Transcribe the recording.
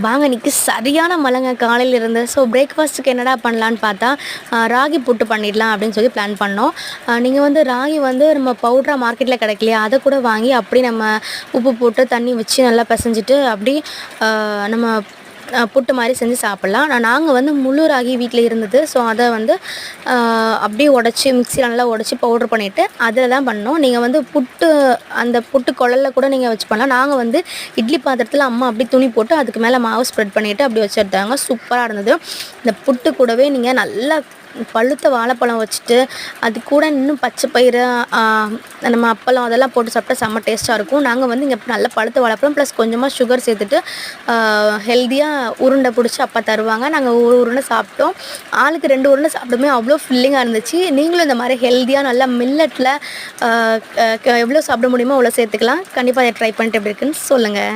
வாங்க இன்னைக்கு சரியான மழைங்க காலையில இருந்து. ஸோ பிரேக்ஃபாஸ்ட்டுக்கு என்னடா பண்ணலான்னு பார்த்தா, ராகி புட்டு பண்ணிடலாம் அப்படின்னு சொல்லி பிளான் பண்ணோம். நீங்கள் வந்து ராகி வந்து நம்ம பவுடரா மார்க்கெட்டில் கிடைக்கலையா, அதை கூட வாங்கி அப்படியே நம்ம உப்பு போட்டு தண்ணி வச்சு நல்லா பிசைஞ்சிட்டு அப்படி நம்ம புட்டு மாதிரி செஞ்சு சாப்பிட்லாம். நாங்கள் வந்து முழு ராகி வீட்டில் இருந்தது. ஸோ அதை வந்து அப்படியே உடச்சி மிக்சியில் நல்லா உடச்சி பவுட்ரு பண்ணிவிட்டு அதில் தான் பண்ணோம். நீங்கள் வந்து புட்டு அந்த புட்டு குழல்ல கூட நீங்கள் வச்சு பண்ணலாம். நாங்கள் வந்து இட்லி பாத்திரத்தில் அம்மா அப்படியே துணி போட்டு அதுக்கு மேலே மாவு ஸ்ப்ரெட் பண்ணிவிட்டு அப்படி வச்சு எடுத்தாங்க. சூப்பராக இருந்தது. இந்த புட்டு கூடவே நீங்கள் நல்லா பழுத்த வாழைப்பழம் வச்சுட்டு அது கூட இன்னும் பச்சை பயிறு நம்ம அப்பளம் அதெல்லாம் போட்டு சாப்பிட்டா செம்ம டேஸ்ட்டாக இருக்கும். நாங்கள் வந்து இங்கே நல்ல பழுத்த வாழைப்பழம் ப்ளஸ் கொஞ்சமாக சுகர் சேர்த்துட்டு ஹெல்த்தியாக உருண்டை பிடிச்சி அப்பா தருவாங்க. நாங்கள் ஒரு உருண்டை சாப்பிட்டோம். ஆளுக்கு 2 உருண்டை சாப்பிடுமே அவ்வளோ ஃபில்லிங்காக இருந்துச்சு. நீங்களும் இந்த மாதிரி ஹெல்த்தியாக நல்லா மில்லட்டில் எவ்வளோ சாப்பிட முடியுமோ அவ்வளோ சேர்த்துக்கலாம். கண்டிப்பாக அதை ட்ரை பண்ணிட்டு எப்படி இருக்குன்னு சொல்லுங்கள்.